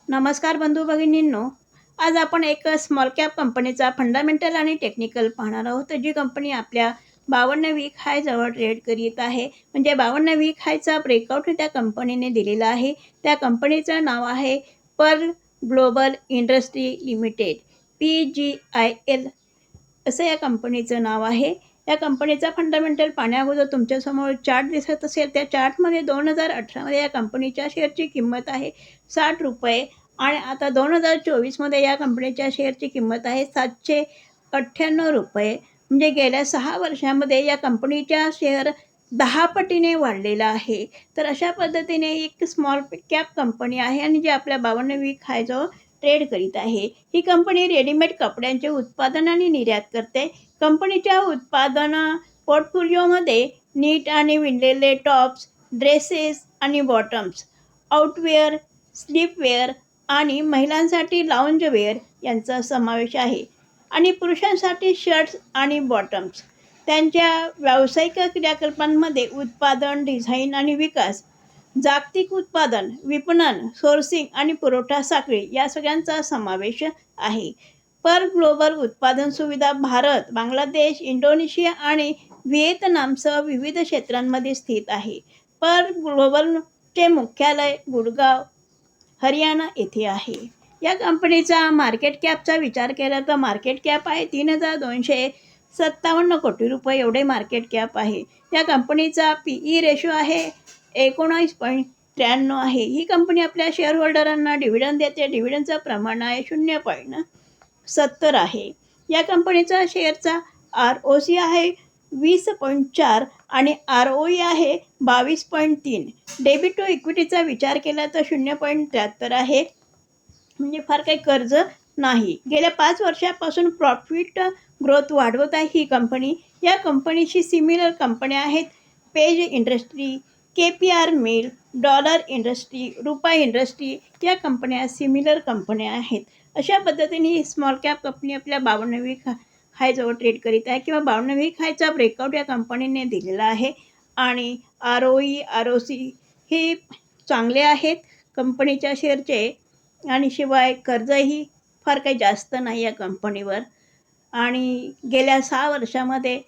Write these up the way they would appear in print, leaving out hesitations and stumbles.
नमस्कार बंधू भगिनींनो, आज आपण एक स्मॉल कॅप कंपनीचा फंडामेंटल आणि टेक्निकल पाहणार आहोत. जी कंपनी आपल्या 52 वीक हाय जवळ ट्रेड करीत आहे. म्हणजे 52 वीक हायचा ब्रेकआउट त्या कंपनीने दिलेला आहे. त्या कंपनीचं नाव आहे pearl global industry limited, PGIL असं या कंपनीचं नाव आहे. या कंपनीचा फंडामेंटल पाहण्याअगोदर तुमच्यासमोर चार्ट दिसत असेल, त्या चार्टमध्ये 2018मध्ये या कंपनीच्या शेअरची किंमत आहे ₹60 आणि आता 2024मध्ये या कंपनीच्या शेअरची किंमत आहे ₹798. म्हणजे गेल्या 6 वर्षामध्ये या कंपनीच्या शेअर 10 पटीने वाढलेला आहे. तर अशा पद्धतीने एक स्मॉल कॅप कंपनी आहे आणि जी आपल्या 52 वीक हायजवळ ट्रेड करीत आहे. ही कंपनी रेडीमेड कपड्यांचे उत्पादन आणि निर्यात करते. कंपनीच्या उत्पादन पोर्टफोलिओमध्ये नीट आणि विणलेले टॉप्स, ड्रेसेस आणि बॉटम्स, आउटवेअर, स्लीपवेअर आणि महिलांसाठी लाऊंजवेअर यांचा समावेश आहे आणि पुरुषांसाठी शर्ट्स आणि बॉटम्स. त्यांच्या व्यावसायिक क्रियाकलापांमध्ये उत्पादन, डिझाईन आणि विकास, जागतिक उत्पादन, विपणन, सोर्सिंग आणि पुरवठा साखळी या सगळ्यांचा समावेश आहे. पर्ल ग्लोबल उत्पादन सुविधा भारत, बांगलादेश, इंडोनेशिया आणि व्हिएतनामसह विविध क्षेत्रांमध्ये स्थित आहे. पर्ल ग्लोबलचे मुख्यालय गुडगाव, हरियाणा येथे आहे. या कंपनीचा मार्केट कॅपचा विचार केला तर मार्केट कॅप आहे ₹3,257 कोटी एवढे मार्केट कॅप आहे. या कंपनीचा PE रेशो आहे 19.93 आहे. ही कंपनी आपल्या शेअरहोल्डरांना डिव्हिडंड देते. डिव्हिडंडचं प्रमाण आहे 0.70 आहे. या कंपनीचा शेअरचा ROC आहे 20.4 आणि ROE आहे 22.3. डेबिट टू इक्विटीचा विचार केला तर 0.73 आहे. म्हणजे फार काही कर्ज नाही. गेल्या 5 वर्षापासून प्रॉफिट ग्रोथ वाढवत आहे ही कंपनी. या कंपनीशी सिमिलर कंपन्या आहेत page industry, KPR mill, dollar industry, Rupa industry या कंपन्या सिमिलर कंपन्या आहेत. अशा पद्धतीने ही स्मॉल कॅप कंपनी आपल्या 52 वीक हायजवळ ट्रेड करीत आहे किंवा 52 वीक हायचा ब्रेकआउट या कंपनीने दिलेला आहे आणि ROE, ROC हे चांगले आहेत कंपनीच्या शेअरचे आणि शिवाय कर्जही फार काही जास्त नाही या कंपनीवर आणि गेल्या 6 वर्षामध्ये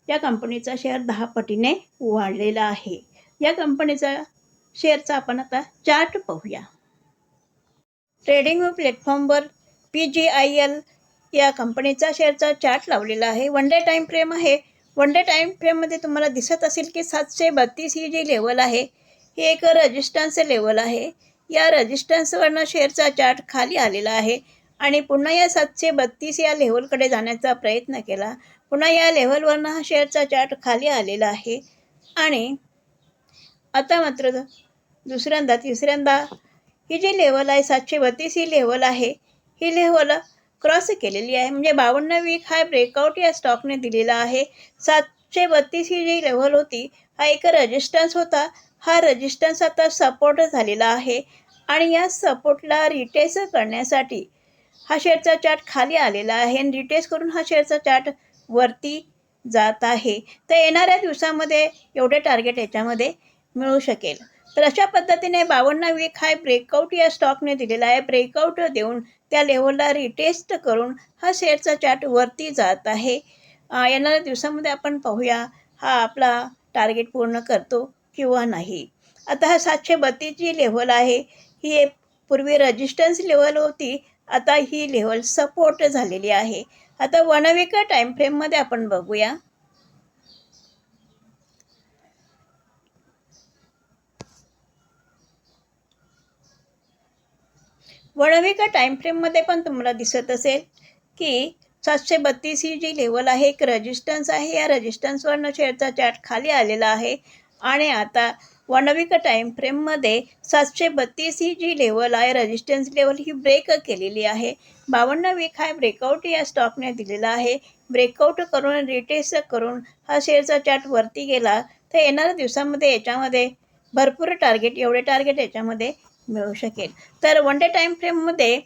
या कंपनीचा शेअर 10 पटीने वाढलेला आहे. या कंपनीचा शेअरचा आपण आता चार्ट पाहूया. ट्रेडिंग प्लॅटफॉर्मवर PGIL या कंपनीचा शेअरचा चार्ट लावलेला आहे. वन डे टाईम फ्रेम आहे. वन डे टाईम फ्रेममध्ये तुम्हाला दिसत असेल की 732 ही जी लेवल आहे ही एक रेजिस्टन्स लेवल आहे. या रेजिस्टन्सवरनं शेअरचा चार्ट खाली आलेला आहे आणि पुन्हा या 732 या लेवलकडे जाण्याचा प्रयत्न केला. पुन्हा या लेवलवरनं हा शेअरचा चार्ट खाली आलेला आहे आणि आता मात्र दुसऱ्यांदा तिसऱ्यांदा ही जी लेवल आहे 732 ही लेवल आहे. ही लेवल क्रॉस केलेली आहे. म्हणजे 52 वीक हा ब्रेकआउट या स्टॉकने दिलेला आहे. 732 ही जी लेवल होती हा एक रेजिस्टन्स होता. हा रेजिस्टन्स आता सपोर्ट झालेला आहे आणि या सपोर्टला रिटेस्ट करण्यासाठी हा शेअरचा चार्ट खाली आलेला आहे आणि रिटेस्ट करून हा शेअरचा चार्ट वरती जात आहे. तर येणाऱ्या दिवसामध्ये एवढे टार्गेट याच्यामध्ये मिळू शकेल. तर अशा पद्धतीने 52 वीक हाय ब्रेकआउट या स्टॉकने दिलेला आहे. ब्रेकआउट देऊन त्या लेवलला रिटेस्ट करून हा शेअरचा चार्ट वरती जात आहे. येणाऱ्या दिवसामध्ये आपण पाहूया हा आपला टार्गेट पूर्ण करतो किंवा नाही. आता हा 732 जी लेवल आहे ही पूर्वी रेजिस्टन्स लेवल होती. आता ही लेवल सपोर्ट झालेली आहे. आता 1 वीक टाईम फ्रेममध्ये आपण बघूया. वणविका टाईम फ्रेममध्ये पण तुम्हाला दिसत असेल की 732 ही जी लेवल आहे एक रेजिस्टन्स आहे. या रेजिस्टन्सवरनं शेअरचा चार्ट खाली आलेला आहे आणि आता वणविका टाईम फ्रेममध्ये 732 ही जी लेवल आहे रेजिस्टन्स लेवल ही ब्रेक केलेली आहे. 52 वीक हा ब्रेकआउट या स्टॉकने दिलेला आहे. ब्रेकआउट करून रिटेस्ट करून हा शेअरचा चार्ट वरती गेला तर येणाऱ्या दिवसामध्ये याच्यामध्ये भरपूर टार्गेट एवढे टार्गेट याच्यामध्ये मिळू शकेल. तर वन डे टाईम फ्रेममध्ये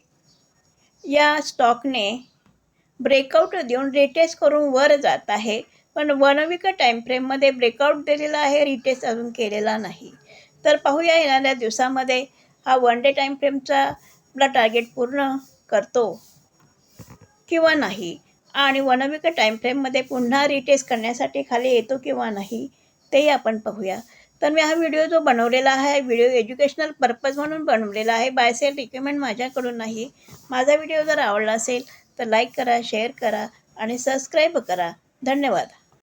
या स्टॉकने ब्रेकआउट देऊन रिटेस्ट करून वर जात आहे. पण 1 वीक टाईम फ्रेममध्ये ब्रेकआउट दिलेला आहे, रिटेस्ट अजून केलेला नाही. तर पाहूया येणाऱ्या दिवसामध्ये हा वन डे टाईम फ्रेमचा आपला टार्गेट पूर्ण करतो किंवा नाही आणि 1 वीक टाईम फ्रेममध्ये पुन्हा रिटेस्ट करण्यासाठी खाली येतो किंवा नाही तेही आपण पाहूया. तर मी हा व्हिडिओ जो बनवलेला आहे व्हिडिओ एज्युकेशनल पर्पज म्हणून बनवलेला आहे. बाय सेल रिकमेंड माझ्याकडून नाही. माझा व्हिडिओ जर आवडला असेल तर लाईक करा, शेअर करा आणि सबस्क्राईब करा. धन्यवाद.